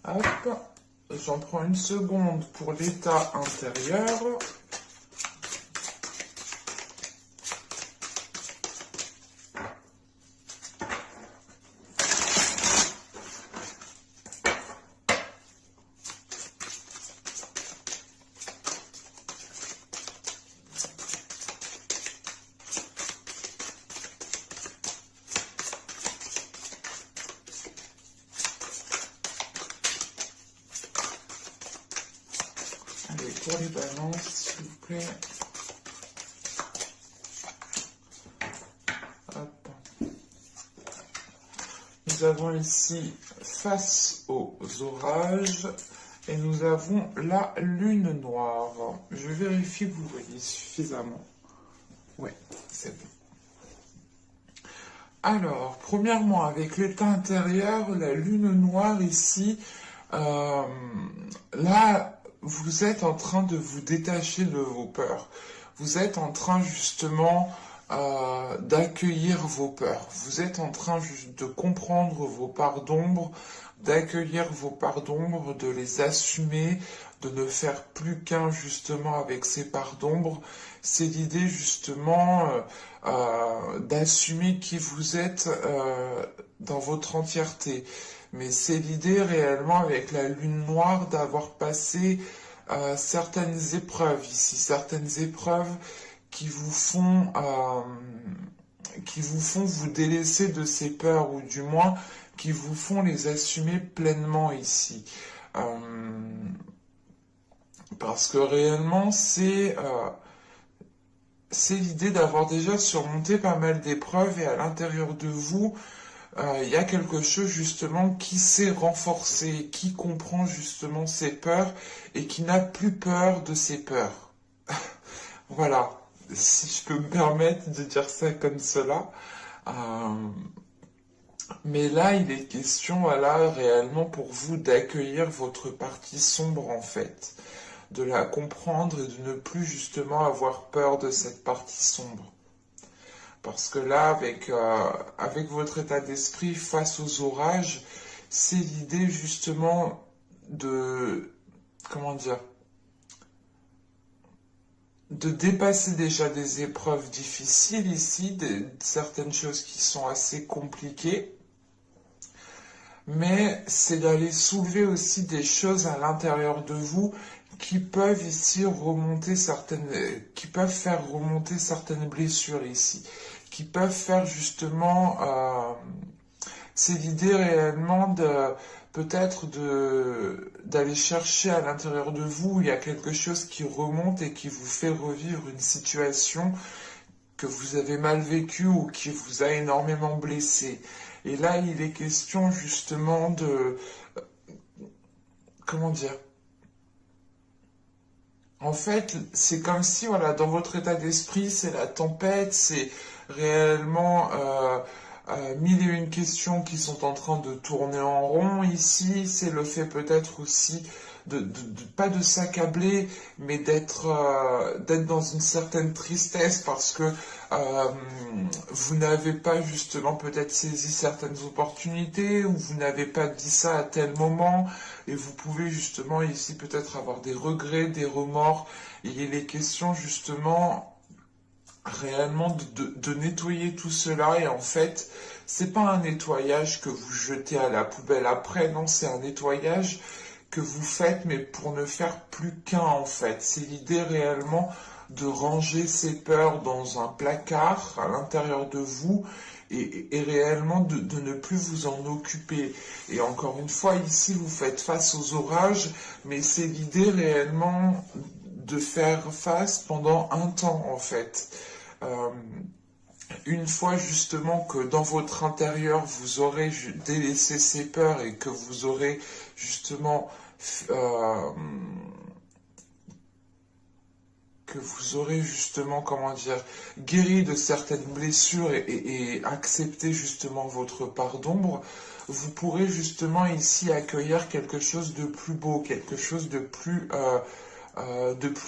Hop, j'en prends une seconde pour l'état intérieur. Allez, pour les balances, s'il vous plaît. Hop. Nous avons ici face aux orages et nous avons la lune noire. Je vérifie que vous voyez suffisamment. Oui, c'est bon. Alors, premièrement, avec l'état intérieur, la lune noire ici, là, vous êtes en train de vous détacher de vos peurs. Vous êtes en train justement d'accueillir vos peurs. Vous êtes en train juste de comprendre vos parts d'ombre, d'accueillir vos parts d'ombre, de les assumer, de ne faire plus qu'un justement avec ces parts d'ombre. C'est l'idée justement d'assumer qui vous êtes dans votre entièreté. Mais c'est l'idée réellement avec la lune noire d'avoir passé certaines épreuves ici, certaines épreuves qui vous font vous délaisser de ces peurs, ou du moins qui vous font les assumer pleinement ici. Parce que réellement c'est l'idée d'avoir déjà surmonté pas mal d'épreuves, et à l'intérieur de vous, il y a quelque chose justement qui s'est renforcé, qui comprend justement ses peurs et qui n'a plus peur de ses peurs. Voilà, si je peux me permettre de dire ça comme cela. Mais là, il est question, voilà, réellement pour vous d'accueillir votre partie sombre en fait, de la comprendre et de ne plus justement avoir peur de cette partie sombre. Parce que là, avec votre état d'esprit face aux orages, c'est l'idée justement de, comment dire, de dépasser déjà des épreuves difficiles ici, certaines choses qui sont assez compliquées, mais c'est d'aller soulever aussi des choses à l'intérieur de vous qui peuvent ici remonter qui peuvent faire remonter certaines blessures ici, qui peuvent faire justement, c'est l'idée réellement d'aller chercher à l'intérieur de vous, il y a quelque chose qui remonte et qui vous fait revivre une situation que vous avez mal vécue ou qui vous a énormément blessé. Et là, il est question justement comment dire, en fait, c'est comme si, voilà, dans votre état d'esprit, c'est la tempête, c'est réellement mille et une questions qui sont en train de tourner en rond ici. C'est le fait peut-être aussi pas de s'accabler, mais d'être dans une certaine tristesse parce que vous n'avez pas justement peut-être saisi certaines opportunités, ou vous n'avez pas dit ça à tel moment, et vous pouvez justement ici peut-être avoir des regrets, des remords. Et il est question justement réellement de nettoyer tout cela, et en fait c'est pas un nettoyage que vous jetez à la poubelle après, non, c'est un nettoyage que vous faites mais pour ne faire plus qu'un en fait. C'est l'idée réellement de ranger ces peurs dans un placard à l'intérieur de vous, et réellement de ne plus vous en occuper. Et encore une fois, ici vous faites face aux orages, mais c'est l'idée réellement de faire face pendant un temps en fait. Une fois justement que dans votre intérieur vous aurez délaissé ces peurs et que vous aurez justement comment dire, guéri de certaines blessures et accepté justement votre part d'ombre, vous pourrez justement ici accueillir quelque chose de plus beau, quelque chose de plus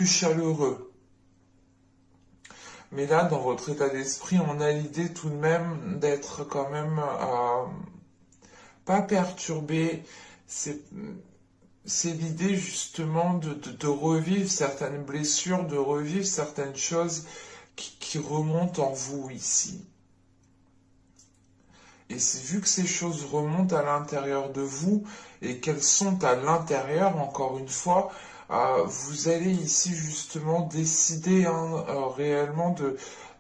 chaleureux. Mais là, dans votre état d'esprit, on a l'idée tout de même d'être quand même pas perturbé. C'est c'est l'idée justement de revivre certaines blessures, de revivre certaines choses qui remontent en vous ici. Et c'est vu que ces choses remontent à l'intérieur de vous et qu'elles sont à l'intérieur, encore une fois, vous allez ici justement décider réellement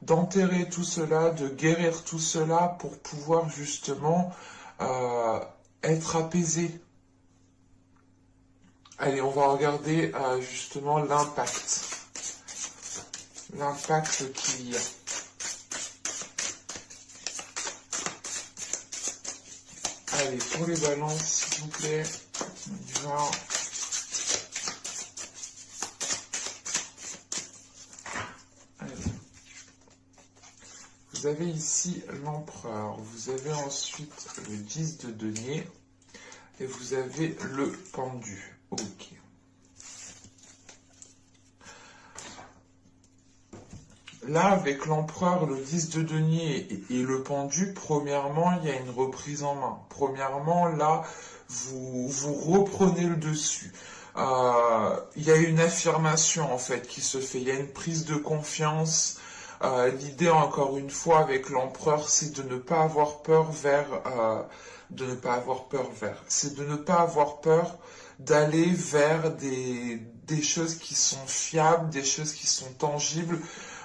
d'enterrer tout cela, de guérir tout cela pour pouvoir justement être apaisé. Allez, on va regarder justement l'impact. L'impact qu'il y a. Allez, pour les balances, s'il vous plaît, on y va. Allez. Vous avez ici l'empereur, vous avez ensuite le 10 de denier et vous avez le pendu. Ok. Là, avec l'empereur, le 10 de denier et le pendu, premièrement, il y a une reprise en main. Premièrement, là, vous reprenez le dessus. Il y a une affirmation, en fait, qui se fait. Il y a une prise de confiance. L'idée, encore une fois, avec l'empereur, c'est de ne pas avoir peur c'est de ne pas avoir peur d'aller vers des choses qui sont fiables, des choses qui sont tangibles.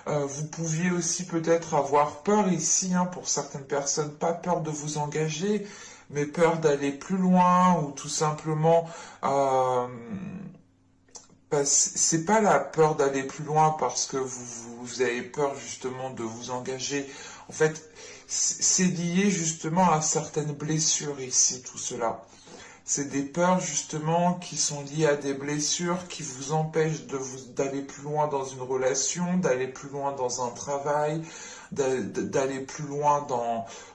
Vous pouviez aussi peut-être avoir peur ici, hein, pour certaines personnes, pas peur de vous engager, mais peur d'aller plus loin ou tout simplement, c'est pas la peur d'aller plus loin parce que vous avez peur justement de vous engager. En fait, c'est lié justement à certaines blessures ici, tout cela. C'est des peurs justement qui sont liées à des blessures qui vous empêchent d'aller plus loin dans une relation, d'aller plus loin dans un travail, d'aller plus loin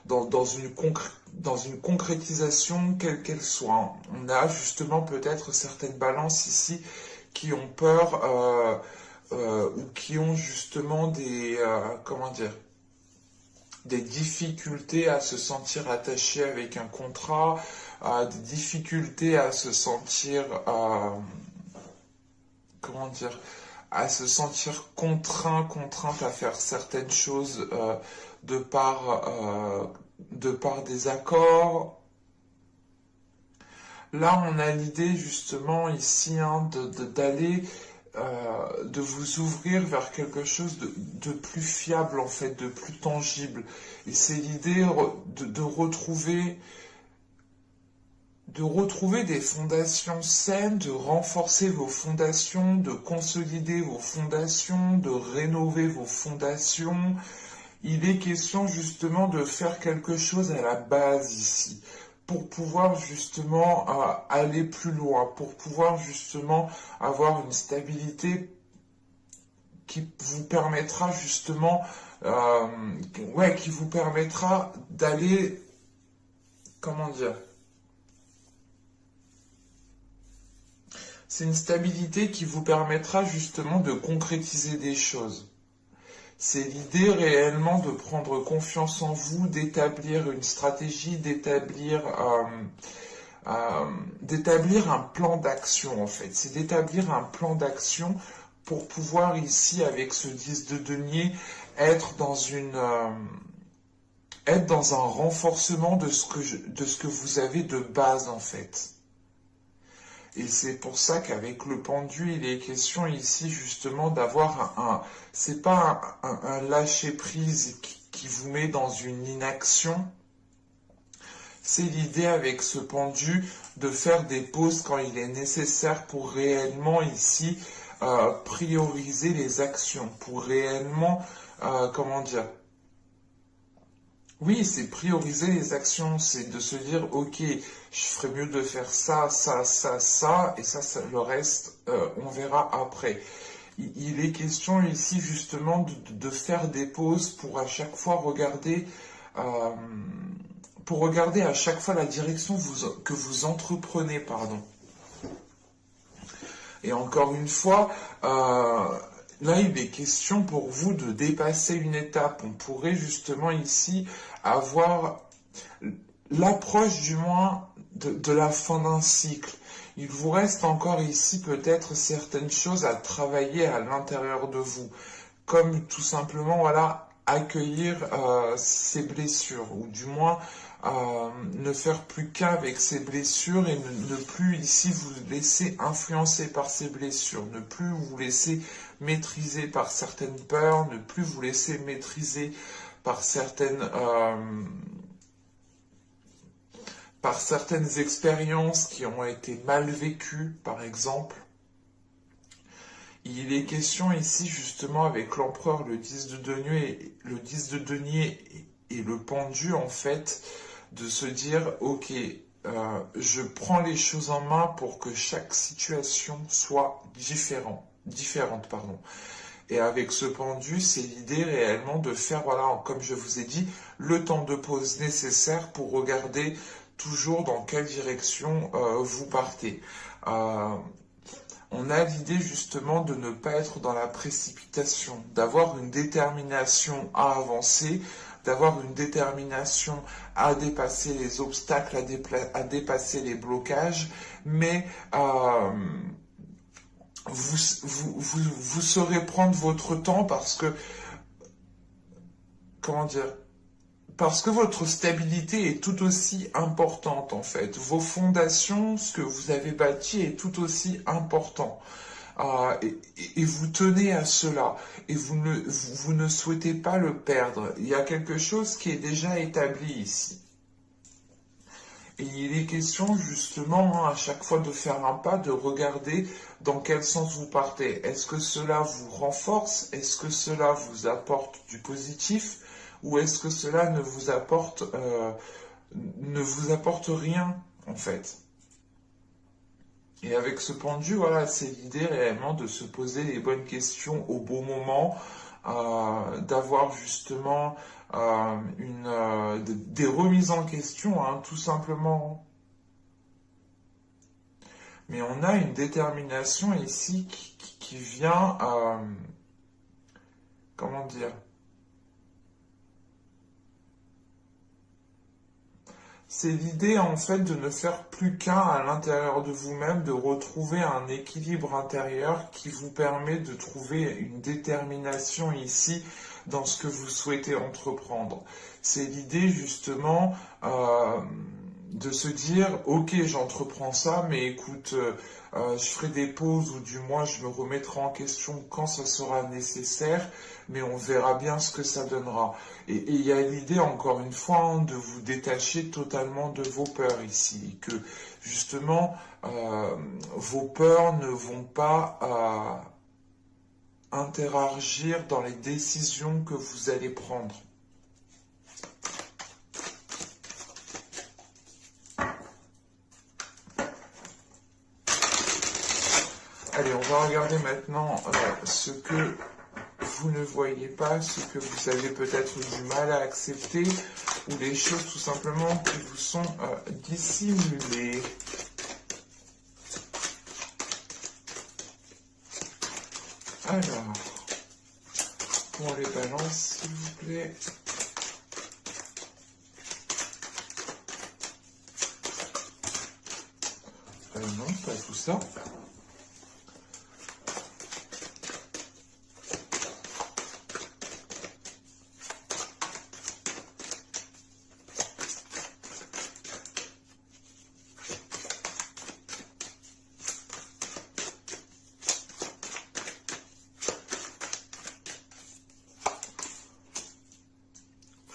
dans une concrétisation quelle qu'elle soit. On a justement peut-être certaines balances ici qui ont peur ou qui ont justement des difficultés à se sentir attachés avec un contrat, des difficultés à se sentir, à se sentir contrainte à faire certaines choses de par des accords. Là, on a l'idée justement ici, hein, d'aller de vous ouvrir vers quelque chose de plus fiable, en fait, de plus tangible. Et c'est l'idée de retrouver des fondations saines, de renforcer vos fondations, de consolider vos fondations, de rénover vos fondations. Il est question justement de faire quelque chose à la base ici, pour pouvoir justement aller plus loin, pour pouvoir justement avoir une stabilité qui vous permettra justement, qui vous permettra d'aller, comment dire, c'est une stabilité qui vous permettra justement de concrétiser des choses. C'est l'idée réellement de prendre confiance en vous, d'établir une stratégie, d'établir un plan d'action en fait. C'est d'établir un plan d'action pour pouvoir ici, avec ce 10 de denier, être dans un renforcement de ce que vous avez de base en fait. Et c'est pour ça qu'avec le pendu, il est question ici justement d'avoir c'est pas un lâcher-prise qui vous met dans une inaction. C'est l'idée avec ce pendu de faire des pauses quand il est nécessaire pour réellement ici prioriser les actions, pour réellement, comment dire, oui, c'est prioriser les actions, c'est de se dire, ok, je ferais mieux de faire ça, ça, ça, ça, et ça, le reste, on verra après. Il est question ici justement de faire des pauses pour à chaque fois regarder, à chaque fois la direction que vous entreprenez, pardon. Et encore une fois, là, il est question pour vous de dépasser une étape. On pourrait justement ici avoir l'approche du moins de la fin d'un cycle. Il vous reste encore ici peut-être certaines choses à travailler à l'intérieur de vous, comme tout simplement, voilà, accueillir ces blessures, ou du moins ne faire plus qu'un avec ces blessures et ne plus ici vous laisser influencer par ces blessures, ne plus vous laisser maîtriser par certaines peurs, ne plus vous laisser maîtriser par certaines expériences qui ont été mal vécues, par exemple. Il est question ici justement avec l'empereur, le 10 de denier, et le pendu en fait, de se dire ok, je prends les choses en main pour que chaque situation soit différente, pardon. Et avec ce pendu, c'est l'idée réellement de faire, voilà, comme je vous ai dit, le temps de pause nécessaire pour regarder toujours dans quelle direction vous partez. On a l'idée justement de ne pas être dans la précipitation, d'avoir une détermination à avancer, d'avoir une détermination à dépasser les obstacles, à dépasser les blocages, mais vous saurez prendre votre temps parce que, comment dire, parce que votre stabilité est tout aussi importante en fait. Vos fondations, ce que vous avez bâti est tout aussi important. Et vous tenez à cela. Et vous ne souhaitez pas le perdre. Il y a quelque chose qui est déjà établi ici. Et il est question justement à chaque fois de faire un pas, de regarder dans quel sens vous partez. Est-ce que cela vous renforce? Est-ce que cela vous apporte du positif? Ou est-ce que cela ne vous apporte rien en fait? Et avec ce pendu, voilà, c'est l'idée réellement de se poser les bonnes questions au bon moment, d'avoir justement des remises en question, hein, tout simplement. Mais on a une détermination ici qui vient, comment dire, c'est l'idée en fait de ne faire plus qu'un à l'intérieur de vous-même, de retrouver un équilibre intérieur qui vous permet de trouver une détermination ici dans ce que vous souhaitez entreprendre. C'est l'idée justement de se dire ok, j'entreprends ça, mais écoute, je ferai des pauses ou du moins je me remettrai en question quand ce sera nécessaire, mais on verra bien ce que ça donnera. Et il y a l'idée, encore une fois, hein, de vous détacher totalement de vos peurs ici, que justement vos peurs ne vont pas interagir dans les décisions que vous allez prendre. Allez, on va regarder maintenant ce que vous ne voyez pas, ce que vous avez peut-être du mal à accepter, ou les choses tout simplement qui vous sont dissimulées. Alors, pour les balances, s'il vous plaît. Non, pas tout ça.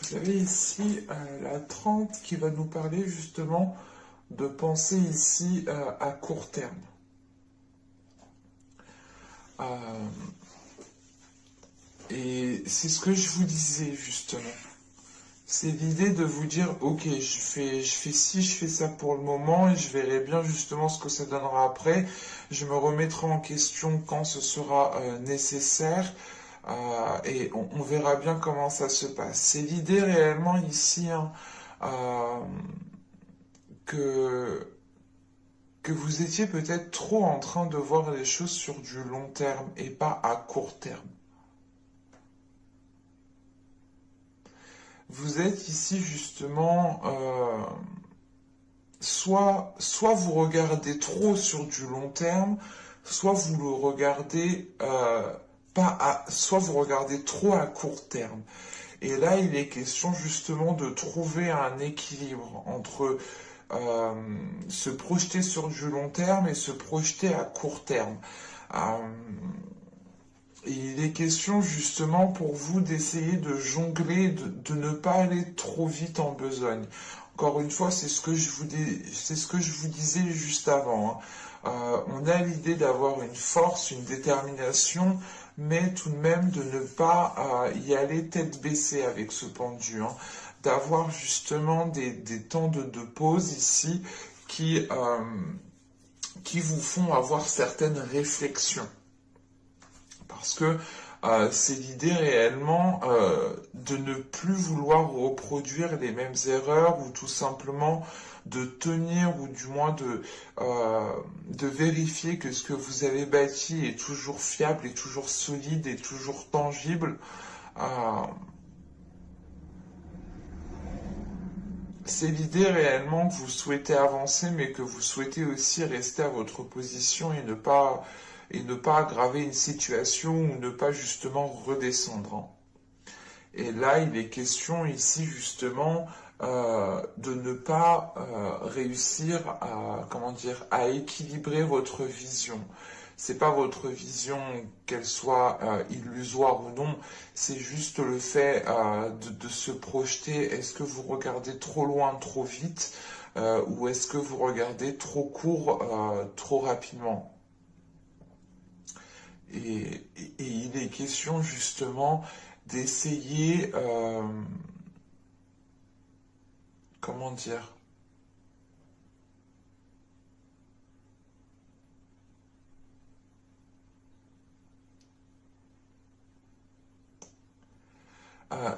Vous avez ici la 30 qui va nous parler justement de penser ici à court terme. Et c'est ce que je vous disais justement. C'est l'idée de vous dire, ok, je fais ci, je fais ça pour le moment, et je verrai bien justement ce que ça donnera après. Je me remettrai en question quand ce sera nécessaire, et on verra bien comment ça se passe. C'est l'idée réellement ici, hein, que vous étiez peut-être trop en train de voir les choses sur du long terme et pas à court terme. Vous êtes ici justement soit vous regardez trop sur du long terme, soit vous le regardez soit vous regardez trop à court terme. Et là, il est question justement de trouver un équilibre entre se projeter sur du long terme et se projeter à court terme. Euh, et il est question justement pour vous d'essayer de jongler, de ne pas aller trop vite en besogne. Encore une fois, c'est ce que je vous disais juste avant, hein. On a l'idée d'avoir une force, une détermination, mais tout de même de ne pas y aller tête baissée avec ce pendu, hein. D'avoir justement des temps de pause ici qui vous font avoir certaines réflexions. Parce que c'est l'idée réellement de ne plus vouloir reproduire les mêmes erreurs ou tout simplement de tenir ou du moins de vérifier que ce que vous avez bâti est toujours fiable, est toujours solide, est toujours tangible. Euh, c'est l'idée réellement que vous souhaitez avancer, mais que vous souhaitez aussi rester à votre position et ne pas aggraver une situation ou ne pas justement redescendre, hein. Et là, il est question ici justement de ne pas réussir à, comment dire, à équilibrer votre vision. C'est pas votre vision, qu'elle soit illusoire ou non, c'est juste le fait de se projeter. Est-ce que vous regardez trop loin, trop vite, ou est-ce que vous regardez trop court, trop rapidement? Et il est question justement d'essayer, comment dire,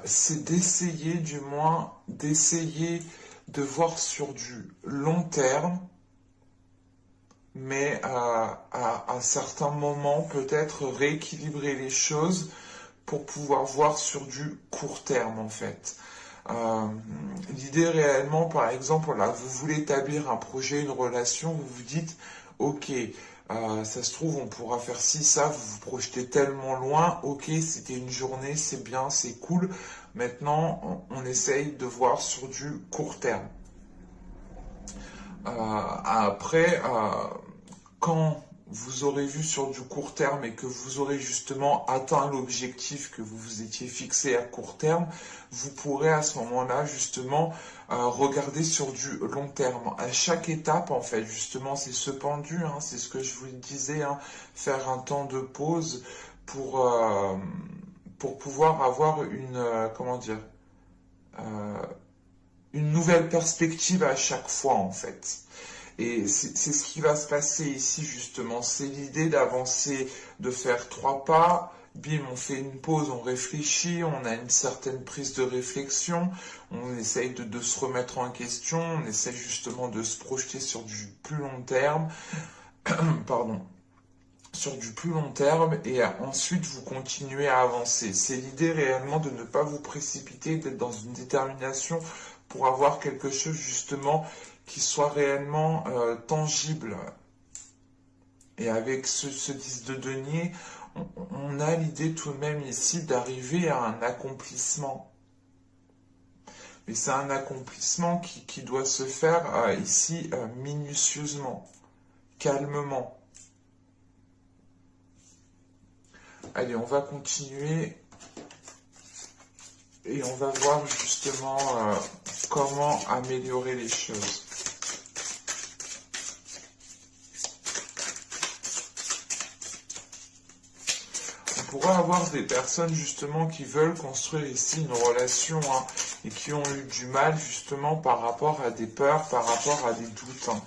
c'est d'essayer du moins, d'essayer de voir sur du long terme, mais à certains moments peut-être rééquilibrer les choses pour pouvoir voir sur du court terme en fait. Euh, L'idée réellement, par exemple, là, vous voulez établir un projet, une relation, vous vous dites, ok, ça se trouve, on pourra faire ci, ça, vous vous projetez tellement loin, ok, c'était une journée, c'est bien, c'est cool. Maintenant, on essaye de voir sur du court terme. Après, quand vous aurez vu sur du court terme et que vous aurez justement atteint l'objectif que vous vous étiez fixé à court terme, vous pourrez à ce moment-là justement regarder sur du long terme. À chaque étape, en fait, justement, c'est ce pendu, hein, c'est ce que je vous disais, hein, faire un temps de pause pour, euh, pour pouvoir avoir une, comment dire, euh, une nouvelle perspective à chaque fois, en fait. Et c'est ce qui va se passer ici justement. C'est l'idée d'avancer, de faire 3 pas. Bim, on fait une pause, on réfléchit, on a une certaine prise de réflexion, on essaye de se remettre en question, on essaye justement de se projeter sur du plus long terme, pardon, sur du plus long terme, et ensuite vous continuez à avancer. C'est l'idée réellement de ne pas vous précipiter, d'être dans une détermination pour avoir quelque chose justement qui soit réellement tangible. Et avec ce 10 de denier, on a l'idée tout de même ici d'arriver à un accomplissement. Mais c'est un accomplissement qui doit se faire ici minutieusement, calmement. Allez, on va continuer et on va voir justement comment améliorer les choses. On pourrait avoir des personnes justement qui veulent construire ici une relation, hein, et qui ont eu du mal justement par rapport à des peurs, par rapport à des doutes, hein.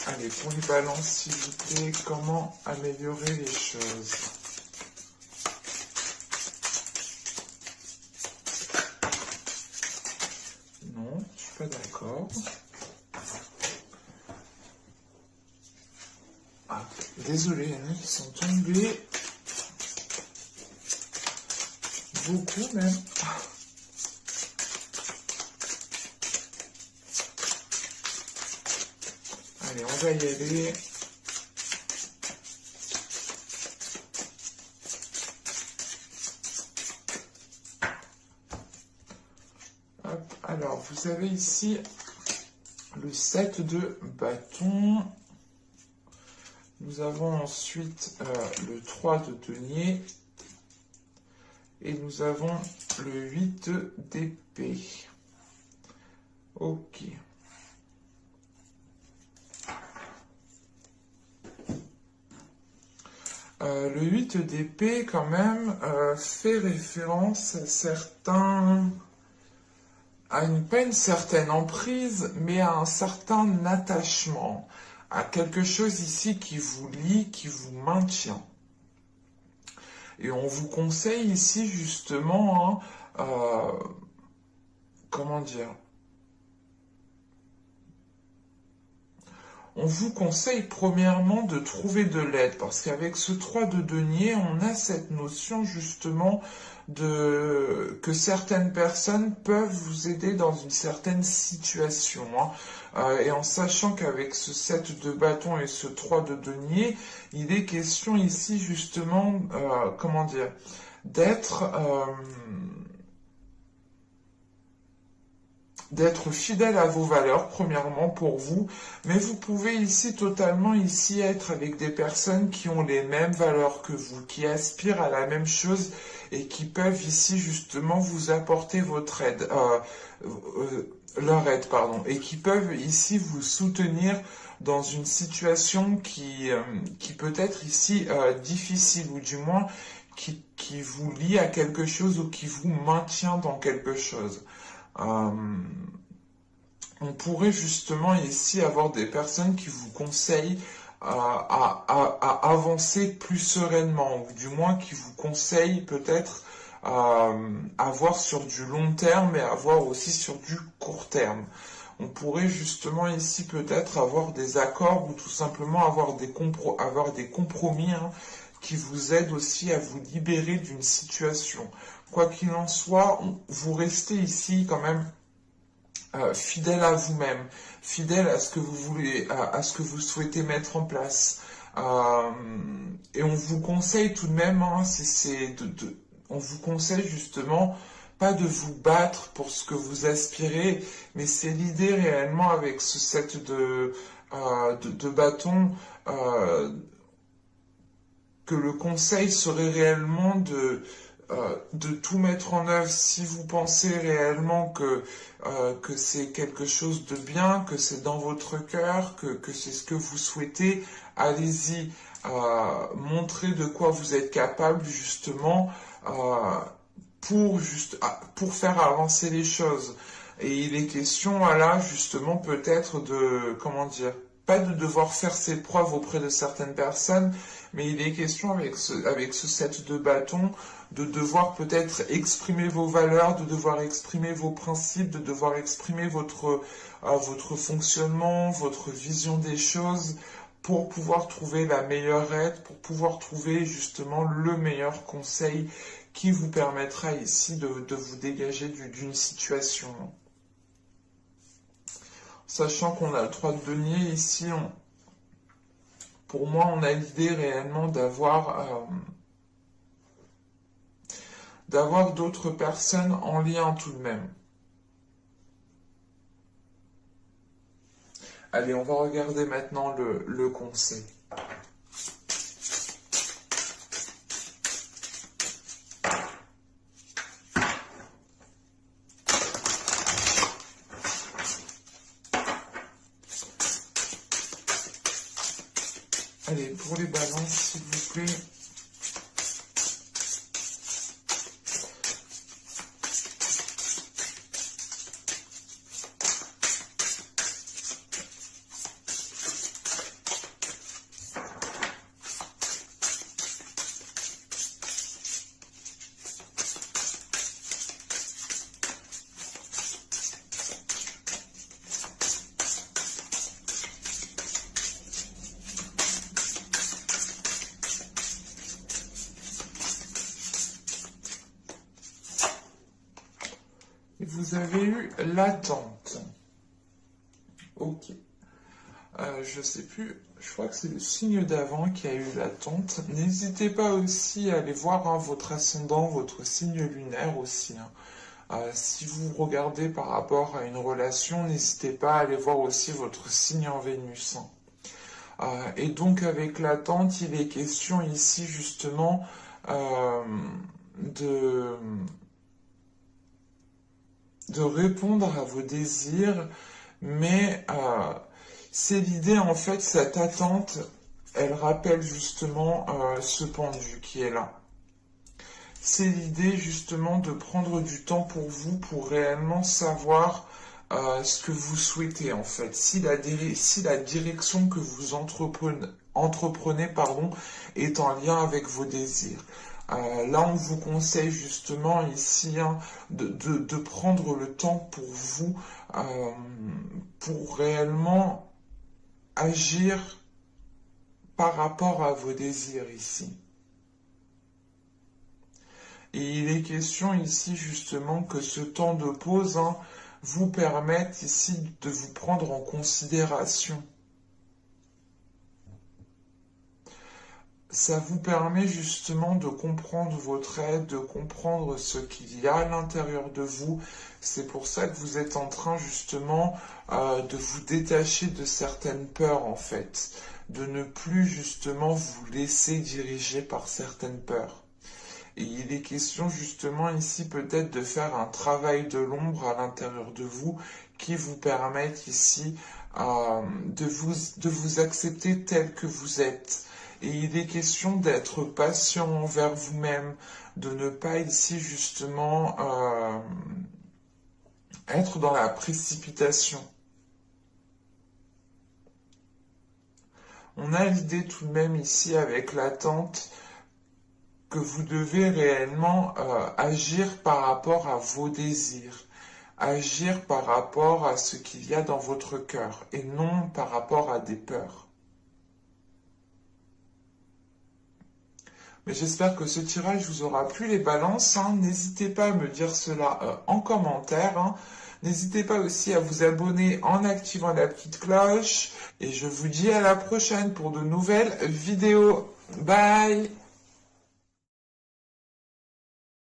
Allez, pour les balances, s'il vous plaît, comment améliorer les choses? Non, je suis pas d'accord. Ah, désolé, il y en a qui sont tombés. Beaucoup même. Allez, on va y aller. Hop, alors, vous avez ici le 7 de bâton. Nous avons ensuite le 3 de denier. Et nous avons le 8 d'épée. Ok. Le 8 d'épée, quand même, fait référence à pas une certaine emprise, mais à un certain attachement, à quelque chose ici qui vous lie, qui vous maintient. Et on vous conseille ici, justement, hein, comment dire, on vous conseille premièrement de trouver de l'aide, parce qu'avec ce 3 de denier, on a cette notion justement que certaines personnes peuvent vous aider dans une certaine situation. Hein. Et en sachant qu'avec ce 7 de bâton et ce 3 de denier, il est question ici justement, comment dire, d'être fidèle à vos valeurs, premièrement pour vous, mais vous pouvez ici totalement ici être avec des personnes qui ont les mêmes valeurs que vous, qui aspirent à la même chose et qui peuvent ici justement vous apporter votre aide, leur aide, pardon, et qui peuvent ici vous soutenir dans une situation qui peut être ici difficile, ou du moins qui vous lie à quelque chose ou qui vous maintient dans quelque chose. On pourrait justement ici avoir des personnes qui vous conseillent à avancer plus sereinement, ou du moins qui vous conseillent peut-être à voir sur du long terme et à voir aussi sur du court terme. On pourrait justement ici peut-être avoir des accords ou tout simplement avoir des compromis, hein, qui vous aident aussi à vous libérer d'une situation. Quoi qu'il en soit, vous restez ici quand même fidèle à vous-même, fidèle à ce que vous voulez, à ce que vous souhaitez mettre en place. Et on vous conseille tout de même, hein, on vous conseille justement pas de vous battre pour ce que vous aspirez, mais c'est l'idée réellement avec ce set de bâton, que le conseil serait réellement de tout mettre en œuvre si vous pensez réellement que c'est quelque chose de bien, que c'est dans votre cœur, que c'est ce que vous souhaitez. Allez-y, montrez de quoi vous êtes capable justement pour faire avancer les choses. Et il est question, là, justement, peut-être comment dire, pas de devoir faire ses preuves auprès de certaines personnes, mais il est question avec ce set de bâtons, de devoir peut-être exprimer vos valeurs, de devoir exprimer vos principes, de devoir exprimer votre fonctionnement, votre vision des choses, pour pouvoir trouver la meilleure aide, pour pouvoir trouver justement le meilleur conseil qui vous permettra ici de vous dégager d'une situation. Sachant qu'on a le 3 de denier ici, pour moi, on a l'idée réellement d'avoir d'autres personnes en lien tout de même. Allez, on va regarder maintenant le conseil. Allez, pour les balances, s'il vous plaît. vous avez eu l'attente. Ok. Je sais plus, je crois que c'est le signe d'avant qui a eu l'attente. N'hésitez pas aussi à aller voir hein, votre ascendant, votre signe lunaire aussi. Hein. Si vous regardez par rapport à une relation, n'hésitez pas à aller voir aussi votre signe en Vénus. Hein. Et donc avec l'attente, il est question ici justement de répondre à vos désirs, mais c'est l'idée en fait, cette attente, elle rappelle justement ce pendu qui est là. C'est l'idée justement de prendre du temps pour vous, pour réellement savoir ce que vous souhaitez en fait. Si la direction que vous entreprenez pardon, est en lien avec vos désirs. Là, on vous conseille justement ici hein, de prendre le temps pour vous, pour réellement agir par rapport à vos désirs ici. Et il est question ici justement que ce temps de pause hein, vous permette ici de vous prendre en considération. Ça vous permet justement de comprendre votre être, de comprendre ce qu'il y a à l'intérieur de vous. C'est pour ça que vous êtes en train justement de vous détacher de certaines peurs en fait, de ne plus justement vous laisser diriger par certaines peurs. Et il est question justement ici peut-être de faire un travail de l'ombre à l'intérieur de vous qui vous permette ici de vous accepter tel que vous êtes. Et il est question d'être patient envers vous-même, de ne pas ici justement être dans la précipitation. On a l'idée tout de même ici avec l'attente que vous devez réellement agir par rapport à vos désirs, agir par rapport à ce qu'il y a dans votre cœur et non par rapport à des peurs. Mais j'espère que ce tirage vous aura plu les balances. Hein. N'hésitez pas à me dire cela en commentaire. Hein. N'hésitez pas aussi à vous abonner en activant la petite cloche. Et je vous dis à la prochaine pour de nouvelles vidéos. Bye!